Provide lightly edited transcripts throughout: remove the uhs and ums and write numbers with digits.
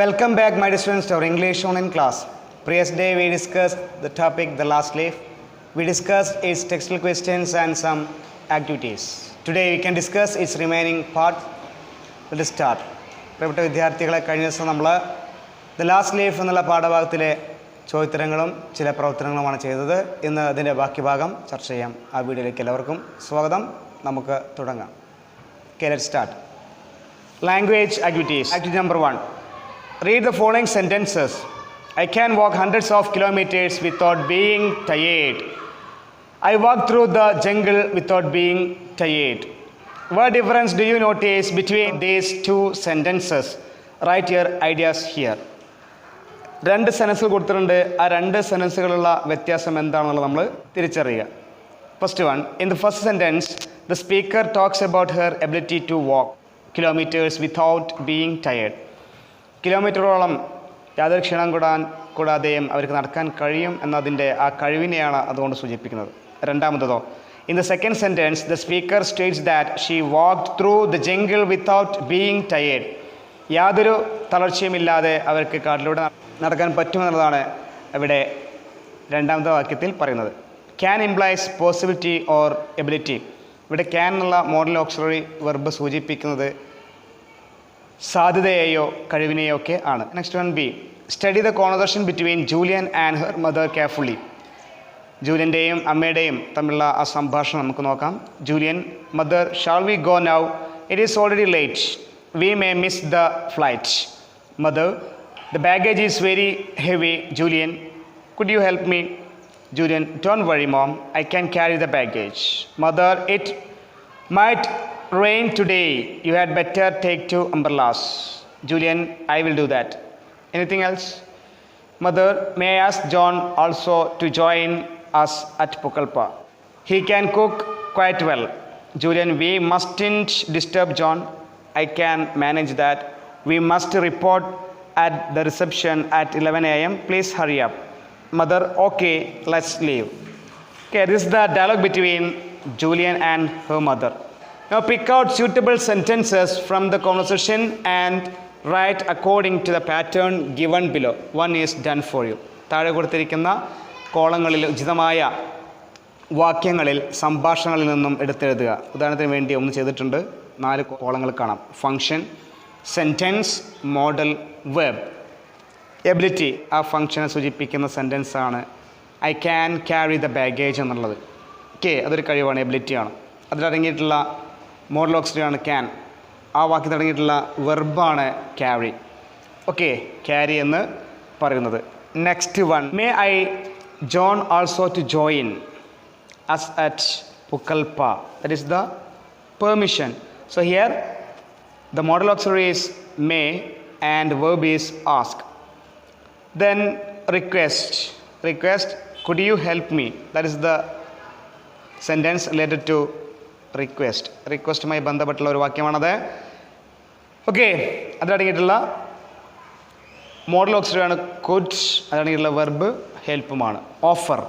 Welcome back, my dear students, to our English online class. Previous day we discussed the topic the last leaf. We discussed its textual questions and some activities. Today we can discuss its remaining part. Let us start. പ്രിയപ്പെട്ട വിദ്യാർത്ഥികളെ, കഴിഞ്ഞ ദിവസം നമ്മൾ the last leaf എന്നുള്ള പാഠഭാഗത്തിലെ ചോദ്യോത്തരങ്ങളും ചില പ്രവർത്തനങ്ങളുമാണ് ചെയ്തത്. ഇന്ന് അതിൻ്റെ ബാക്കി ഭാഗം ചർച്ച ചെയ്യാം. ആ വീഡിയോയിലേക്ക് എല്ലാവർക്കും സ്വാഗതം. നമുക്ക് തുടങ്ങാം. Okay, let's start. Language activities. Activity number 1. Read the following sentences. I can walk hundreds of kilometers without being tired. I walk through the jungle without being tired. What difference do you notice between these two sentences? Write your ideas here. രണ്ട് സെൻറ്റൻസുകൾ കൊടുത്തിട്ടുണ്ട്. ആ രണ്ട് സെൻറ്റൻസുകളുള്ള വ്യത്യാസം എന്താണെന്നുള്ളത് നമ്മൾ തിരിച്ചറിയുക. First one, in the first sentence the speaker talks about her ability to walk kilometers without being tired. കിലോമീറ്ററോളം യാതൊരു ക്ഷീണം കൂടാതെയും അവർക്ക് നടക്കാൻ കഴിയും എന്നതിൻ്റെ ആ കഴിവിനെയാണ് അതുകൊണ്ട് സൂചിപ്പിക്കുന്നത്. രണ്ടാമത്തതോ, in the second sentence the speaker states that she walked through the jungle without being tired. യാതൊരു തളർച്ചയുമില്ലാതെ അവർക്ക് കാട്ടിലൂടെ നടക്കാൻ പറ്റുമെന്നുള്ളതാണ് ഇവിടെ രണ്ടാമത്തെ വാക്യത്തിൽ പറയുന്നത്. Can implies possibility or ability. ഇവിടെ ക്യാൻ എന്നുള്ള മോഡൽ ഓക്സിലറി വെർബ് സൂചിപ്പിക്കുന്നത് സാധ്യതയെയോ കഴിവിനെയോ ഒക്കെ ആണ്. Next one B, study the conversation between Julian and her mother carefully. ജൂലിയൻ്റെയും അമ്മയുടെയും തമ്മിലുള്ള ആ സംഭാഷണം നമുക്ക് നോക്കാം. Julian, mother, shall we go now? It is already late. We may miss the flight. Mother, the baggage is very heavy. Julian, could you help me? Julian, don't worry mom, I can carry the baggage. Mother, it might rain today. You had better take 2 umbrellas. Julian, I will do that. Anything else? Mother, may I ask John also to join us at Pukalpa? He can cook quite well. Julian, we mustn't disturb John. I can manage that. We must report at the reception at 11 a.m. Please hurry up. Mother, okay, let's leave. Okay, this is the dialogue between Julian and her mother. Now pick out suitable sentences from the conversation and write according to the pattern given below. One is done for you. താഴെ കൊടുത്തിരിക്കുന്ന കോളങ്ങളിൽ ഉചിതമായ വാക്യങ്ങളിൽ സംഭാഷണങ്ങളിൽ നിന്നും എടുത്തെഴുതുക. ഉദാഹരണത്തിന് വേണ്ടി ഒന്ന് ചെയ്തിട്ടുണ്ട്. 4 കോളങ്ങൾ കാണാം. Function, sentence, modal, verb. Ability, ആ ഫങ്ഷനെ സൂചിപ്പിക്കുന്ന സെൻറ്റൻസാണ് I can carry the baggage എന്നുള്ളത്. ഓക്കെ, അതൊരു കഴിവാണ്, എബിലിറ്റിയാണ്. അതിലടങ്ങിയിട്ടുള്ള മോഡൽ ഓക്സിലറിയാണ് ക്യാൻ. ആ വാക്യത്തിൽ അടങ്ങിയിട്ടുള്ള വെർബാണ് ക്യാരി. ഓക്കെ, ക്യാരി എന്ന് പറയുന്നത്. Next one, may I John also to join us at പുക്കൽപ്പ. That is the permission. So here the modal auxiliary is may and verb is ask. Then request, could you help me? That is the sentence related to request. റിക്വസ്റ്റുമായി ബന്ധപ്പെട്ടുള്ള ഒരു വാക്യമാണത്. Okay, അതിലടങ്ങിയിട്ടുള്ള modal ഓക്സിലറിയാണ് could. അതിലടങ്ങിയിട്ടുള്ള verb ഹെൽപ്പുമാണ്. Offer,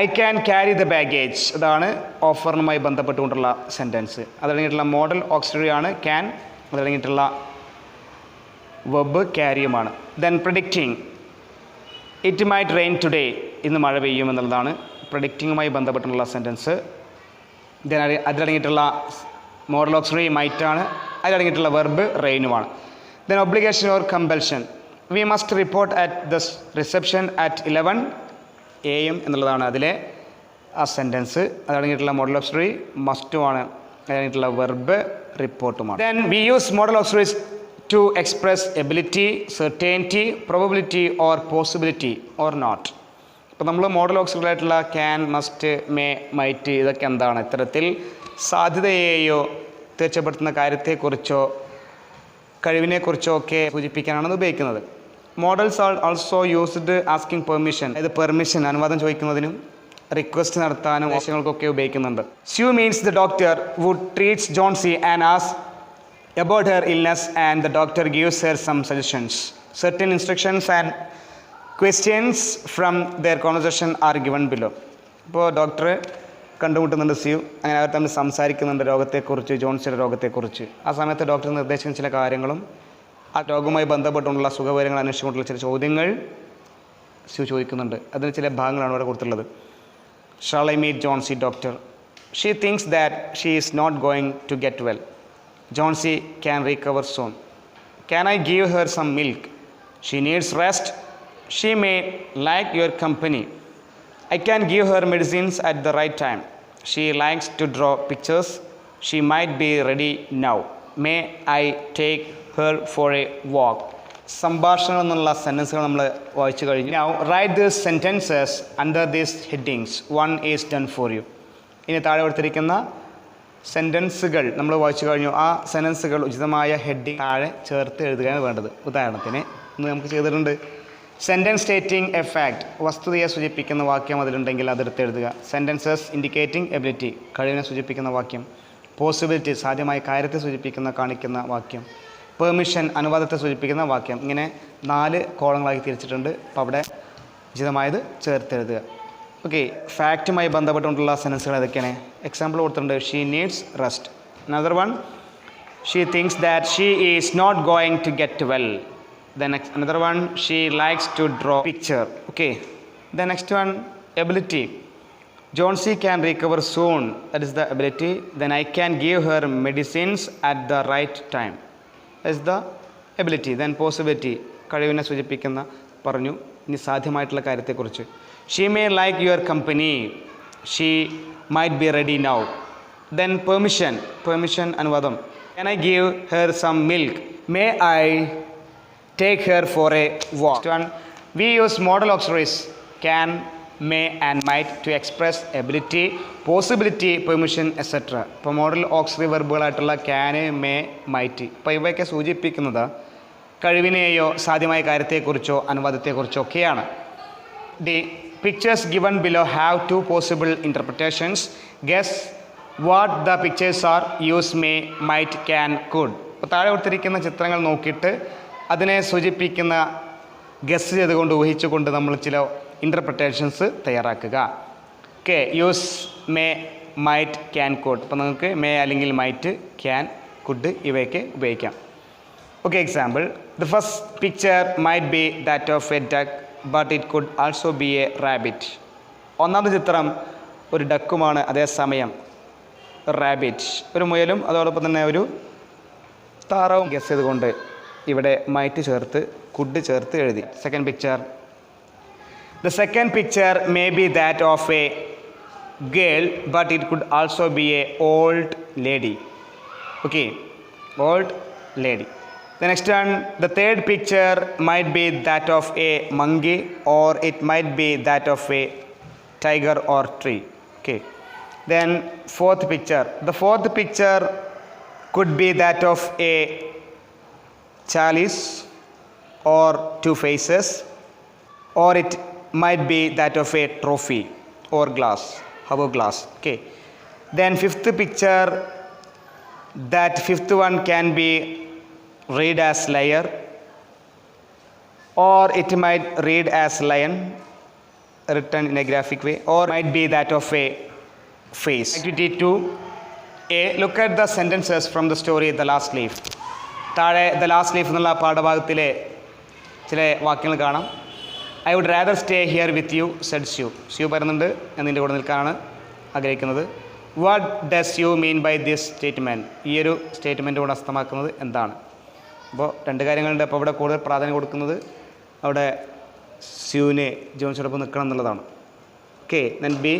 I can carry the baggage. അതാണ് ഓഫറിനുമായി ബന്ധപ്പെട്ടുകൊണ്ടുള്ള സെൻറ്റൻസ്. അതിലടങ്ങിയിട്ടുള്ള മോഡൽ ഓക്സിലറിയാണ് ക്യാൻ. അതിലടങ്ങിയിട്ടുള്ള വെബ് ക്യാരിയുമാണ്. Then predicting, it might rain today. ഇന്ന് മഴ പെയ്യും എന്നുള്ളതാണ് പ്രെഡിക്റ്റിങ്ങുമായി ബന്ധപ്പെട്ടുള്ള സെൻറ്റൻസ്. ദെൻ അതിലടങ്ങിയിട്ടുള്ള മോഡൽ ഓക്സിലറി മൈറ്റാണ്. അതിലടങ്ങിയിട്ടുള്ള വെർബ് റെയിനുമാണ്. Then obligation or compulsion, we must report at the reception at 11 a.m. എന്നുള്ളതാണ് അതിലെ ആ സെൻറ്റൻസ്. അതടങ്ങിയിട്ടുള്ള മോഡൽ ഓക്സിലറി മസ്റ്റുമാണ്. അതിലടങ്ങിയിട്ടുള്ള വെർബ് റിപ്പോർട്ടുമാണ്. Then we use modal auxiliaries to express ability, certainty, probability or possibility or not. ഇപ്പോൾ നമ്മൾ മോഡൽ ഓക്സിലറി ആയിട്ടുള്ള ക്യാൻ, മസ്റ്റ്, മേ, മൈറ്റ് ഇതൊക്കെ എന്താണ്? ഇത്തരത്തിൽ സാധ്യതയെയോ തീർച്ചപ്പെടുത്തുന്ന കാര്യത്തെക്കുറിച്ചോ കഴിവിനെക്കുറിച്ചോ ഒക്കെ സൂചിപ്പിക്കാനാണ് ഉപയോഗിക്കുന്നത്. Models are also used asking permission. ഇത് പെർമിഷൻ, അനുവാദം ചോദിക്കുന്നതിനും റിക്വസ്റ്റ് നടത്താനും ആവശ്യങ്ങൾക്കൊക്കെ ഉപയോഗിക്കുന്നുണ്ട്. Sue means the doctor would treats Johnsy and as about her illness and the doctor gives her some suggestions. Certain instructions and questions from their conversation are given below. ഇപ്പോൾ doctor കണ്ടുമുട്ടുന്നുണ്ട് sue. അങ്ങനെ അവർ തമ്മിൽ സംസാരിക്കുന്നുണ്ട് രോഗത്തെക്കുറിച്ച്, ജോൺസിയുടെ രോഗത്തെക്കുറിച്ച്. ആ സമയത്ത് doctor നിർദ്ദേശിക്കുന്ന ചില കാര്യങ്ങളും ആ രോഗവുമായി ബന്ധപ്പെട്ടുള്ള സുഖവിവരങ്ങൾ അന്വേഷിച്ചുകൊണ്ടുള്ള ചില ചോദ്യങ്ങൾ ചോദിക്കുന്നുണ്ട്. അതിന് ചില ഭാഗങ്ങളാണ് ഇവിടെ കൊടുത്തിട്ടുള്ളത്. Shall I meet Johnsy doctor? She things that she is not going to get well. Johnsy can recover soon. Can I give her some milk? She needs rest. She may like your company. I can give her medicines at the right time. She likes to draw pictures. She might be ready now. May I take her for a walk? സംഭാഷണം എന്നുള്ള സെൻറ്റൻസുകൾ നമ്മൾ വായിച്ചു കഴിഞ്ഞു. Now write these sentences under these headings. One is done for you. ഇനി താഴെ കൊടുത്തിരിക്കുന്ന സെൻറ്റൻസുകൾ നമ്മൾ വായിച്ചു കഴിഞ്ഞു. ആ സെൻറ്റൻസുകൾ ഉചിതമായ ഹെഡിങ് താഴെ ചേർത്ത് എഴുതുകയാണ് വേണ്ടത്. ഉദാഹരണത്തിന് ഇന്ന് നമുക്ക് ചെയ്തിട്ടുണ്ട്. സെൻറ്റൻസ് സ്റ്റേറ്റിംഗ് എ ഫാക്ട്, വസ്തുതയെ സൂചിപ്പിക്കുന്ന വാക്യം അതിലുണ്ടെങ്കിൽ അതെടുത്ത് എഴുതുക. സെൻറ്റൻസസ് ഇൻഡിക്കേറ്റിംഗ് എബിലിറ്റി, കഴിവിനെ സൂചിപ്പിക്കുന്ന വാക്യം. പോസിബിലിറ്റി, സാധ്യമായ കാര്യത്തെ സൂചിപ്പിക്കുന്ന കാണിക്കുന്ന വാക്യം. പെർമിഷൻ, അനുവാദത്തെ സൂചിപ്പിക്കുന്ന വാക്യം. ഇങ്ങനെ 4 കോളങ്ങളാക്കി തിരിച്ചിട്ടുണ്ട്. അപ്പോൾ അവിടെ ഉചിതമായത് ചേർത്തെഴുതുക. ഓക്കെ, ഫാക്റ്റുമായി ബന്ധപ്പെട്ടുകൊണ്ടുള്ള സെൻറ്റൻസുകൾ ഏതൊക്കെയാണ്? എക്സാമ്പിൾ കൊടുത്തിട്ടുണ്ട്. She needs rest. Another one, she things that she is not going to get well. The next another one, she likes to draw picture. Okay, the next one, ability. Johnsy can recover soon. That is the ability. Then I can give her medicines at the right time. That is the ability. Then possibility, കഴിവിനെ സൂചിപ്പിക്കുന്ന പറഞ്ഞു. ഇനി സാധ്യമായിട്ടുള്ള കാര്യത്തെക്കുറിച്ച്. She may like your company. She might be ready now. Then permission അനുവാദം. Can I give her some milk? May I take her for a walk? Next one, we use modal auxiliaries can, may and might to express ability, possibility, permission, etc. ഇപ്പോൾ modal auxiliary വെർബുകളായിട്ടുള്ള can, may, might. അപ്പോൾ ഇവയൊക്കെ സൂചിപ്പിക്കുന്നത് കഴിവിനെയോ സാധ്യമായ കാര്യത്തെക്കുറിച്ചോ അനുവാദത്തെക്കുറിച്ചോ ഒക്കെയാണ്. The pictures given below have 2 possible interpretations. Guess what the pictures are. Use may, might, can, could. അപ്പോൾ താഴെ കൊടുത്തിരിക്കുന്ന ചിത്രങ്ങൾ നോക്കിയിട്ട് അതിനെ സൂചിപ്പിക്കുന്ന ഗസ് ചെയ്തുകൊണ്ട് ഊഹിച്ചുകൊണ്ട് നമ്മൾ ചില ഇൻ്റർപ്രിട്ടേഷൻസ് തയ്യാറാക്കുക. Okay, use may, might, can, could. അപ്പോൾ നിങ്ങൾക്ക് മേ അല്ലെങ്കിൽ മൈറ്റ്, ക്യാൻ, കുഡ് ഇവയൊക്കെ ഉപയോഗിക്കാം. Okay, example. The first picture might be that of A duck but it could also be A rabbit. ഒന്നാമത്തെ ചിത്രം ഒരു ഡക്കുമാണ്, അതേസമയം റാബിറ്റ് ഒരു മുയലും അതോടൊപ്പം തന്നെ ഒരു താറാവും ഗസ് ചെയ്തുകൊണ്ട് ഇവിടെ മൈറ്റ് ചേർത്ത് കുഡ് ചേർത്ത് എഴുതി. Second picture, the second picture may be that of A girl but it could also be A old lady. Okay, old lady. The next one, the third picture might be that of A monkey or it might be that of A tiger or tree. Okay, then fourth picture, the fourth picture could be that of a chalice or 2 faces, or it might be that of a trophy or glass, hourglass. Okay, then fifth picture, that fifth one can be read as liar, or it might read as lion written in a graphic way, or might be that of a face. Activity 2a, look at the sentences from the story The Last Leaf. താഴെ the last leaf എന്നുള്ള പാഠഭാഗത്തിലെ ചില വാക്യങ്ങൾ കാണാം. I would rather stay here with you said Sue പറയുന്നുണ്ട്, ഞാൻ നിൻ്റെ കൂടെ നിൽക്കാനാണ് ആഗ്രഹിക്കുന്നത്. What does you mean by this statement? ഈ ഒരു സ്റ്റേറ്റ്മെൻറ്റ് കൊണ്ട് അർത്ഥമാക്കുന്നത് എന്താണ്? അപ്പോൾ 2 കാര്യങ്ങളുണ്ട്. അപ്പോൾ ഇവിടെ കൂടുതൽ പ്രാധാന്യം കൊടുക്കുന്നത് അവിടെ സ്യൂവിനെ ജോൺസിനോടൊപ്പം നിൽക്കണം എന്നുള്ളതാണ്. Okay, then B,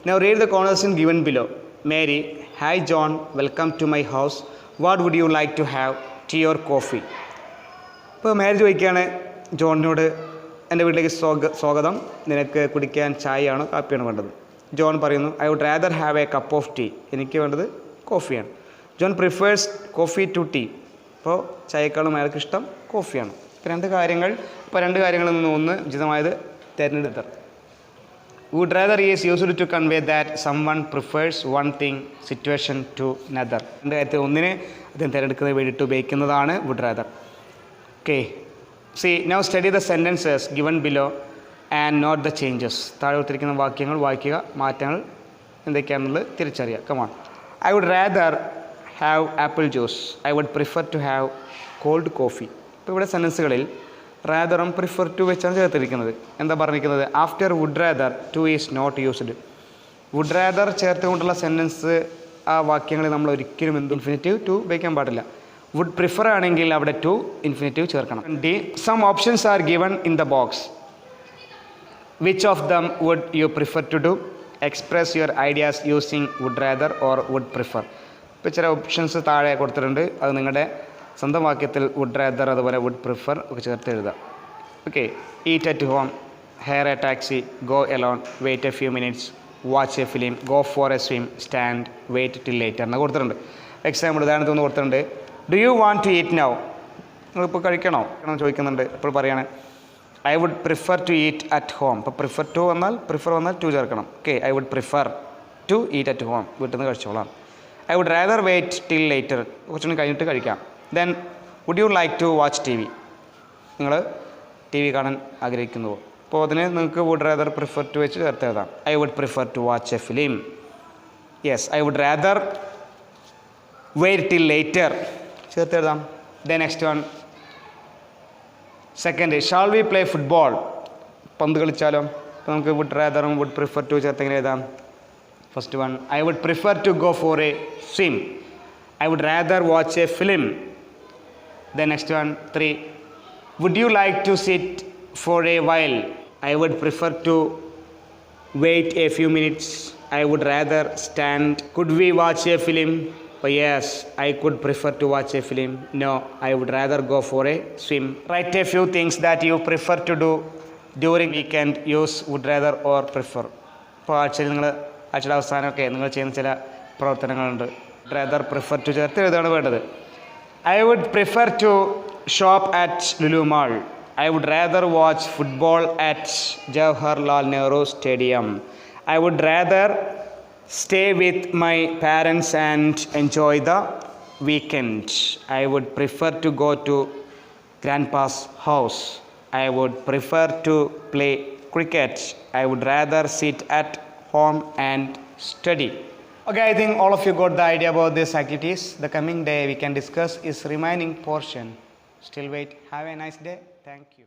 now read the conversation given below. Mary, hi John, welcome to my house. What would you like to have, tea or coffee? ഇപ്പോൾ മേരി ചോദിക്കുകയാണ് ജോണിനോട്, എൻ്റെ വീട്ടിലേക്ക് സ്വാഗതം, നിനക്ക് കുടിക്കാൻ ചായയാണോ കാപ്പിയാണോ വേണ്ടത്? ജോൺ പറയുന്നു, I would rather have a cup of tea, എനിക്ക് വേണ്ടത് കോഫിയാണ്. John prefers coffee to tea, അപ്പോൾ ചായക്കാളും അയാൾക്ക് ഇഷ്ടം കോഫിയാണ്. ഇപ്പോൾ 2 കാര്യങ്ങൾ. ഇപ്പോൾ 2 കാര്യങ്ങളിൽ നിന്ന് ഒന്ന് ഉചിതമായത് തിരഞ്ഞെടുത്തർ. Would rather is used to convey that some one prefers one thing situation to another. 2 കാര്യത്തിൽ ഒന്നിനെ അദ്ദേഹം തിരഞ്ഞെടുക്കുന്നത് വേണ്ടിയിട്ട് ഉപയോഗിക്കുന്നതാണ് would rather. Okay, C now study the sentences given below and note the changes. താഴെ കൊടുത്തിരിക്കുന്ന വാക്യങ്ങൾ വായിക്കുക, മാറ്റങ്ങൾ എന്തൊക്കെയാണെന്നുള്ളത് തിരിച്ചറിയുക. Come on. I would rather have apple juice. I would prefer to have cold coffee. ഇപ്പോൾ ഇവിടെ സെൻറ്റൻസുകളിൽ റാദറും പ്രിഫർ ടു വെച്ചാണ് ചേർത്തിരിക്കുന്നത്. എന്താ പറഞ്ഞിരിക്കുന്നത്? After would rather to is not used. Would rather ചേർത്തുകൊണ്ടുള്ള സെൻറ്റൻസ് ആ വാക്യങ്ങളിൽ നമ്മൾ ഒരിക്കലും ഇൻഫിനിറ്റീവ് ടു ഉപയോഗിക്കാൻ പാടില്ല. വുഡ് പ്രിഫർ ആണെങ്കിൽ അവിടെ ടു ഇൻഫിനിറ്റീവ് ചേർക്കണം. D, some options are given in the box. Which of them would you prefer to do? Express your ideas using would rather or would prefer. ഇപ്പോൾ ചില options താഴെ കൊടുത്തിട്ടുണ്ട്. അത് നിങ്ങളുടെ സ്വന്തം വാക്യത്തിൽ വുഡ് റാദർ അതുപോലെ വുഡ് പ്രിഫർ ഒക്കെ ചേർത്ത് എഴുതാം. Okay. Eat at home, hire a taxi, go alone, wait a few minutes, watch a film, go for a swim, stand, wait till later എന്ന് കൊടുത്തിട്ടുണ്ട്. എക്സാമ്പിൾ ഉദാഹരണത്തിന് കൊടുത്തിട്ടുണ്ട്. Do you want to eat now? നിങ്ങളിപ്പോൾ കഴിക്കണോ ചോദിക്കുന്നുണ്ട്. ഇപ്പോൾ പറയാണ് I would prefer to eat at home. ഇപ്പോൾ പ്രിഫർ ടു വന്നാൽ ടു ചേർക്കണം. Okay. I would prefer to eat at home, വീട്ടിൽ നിന്ന് കഴിച്ചോളാം. I would rather wait till later, കുറച്ചുകൂടി കഴിഞ്ഞിട്ട് കഴിക്കാം. Then would you like to watch T V? നിങ്ങൾ ടി വി കാണാൻ ആഗ്രഹിക്കുന്നുവോ? അപ്പോൾ അതിന് നിങ്ങൾക്ക് വുഡ് റാദർ പ്രിഫർ ടു വെച്ച് ചേർത്ത് എഴുതാം. I would prefer to watch a film. Yes, I would rather wait till later ചേർത്ത് എഴുതാം. Then next one, second, shall we play football? പന്ത് കളിച്ചാലോ? അപ്പോൾ നമുക്ക് വുഡ് റാദറും വുഡ് പ്രിഫർ ടു ചേർത്ത് എങ്ങനെ എഴുതാം? First one, I would prefer to go for a swim. I would rather watch a film. Then next one, 3, would you like to sit for a while? I would prefer to wait a few minutes. I would rather stand. Could we watch a film? Oh, yes, I could prefer to watch a film. No, I would rather go for a swim. Write a few things that you prefer to do during weekend. Use would rather or prefer. ഇപ്പോൾ ആഴ്ചയുടെ അവസാനമൊക്കെ നിങ്ങൾ ചെയ്യുന്ന ചില പ്രവർത്തനങ്ങളുണ്ട്. rather prefer to ചേർത്ത് എഴുതാണ് വേണ്ടത്. I would prefer to shop at Lulu Mall. I would rather watch football at Jawaharlal Nehru Stadium. I would rather stay with my parents and enjoy the weekend. I would prefer to go to grandpa's house. I would prefer to play cricket. I would rather sit at home and study. Okay, I think all of you got the idea about these activities. The coming day we can discuss is remaining portion. Still wait. Have a nice day. Thank you.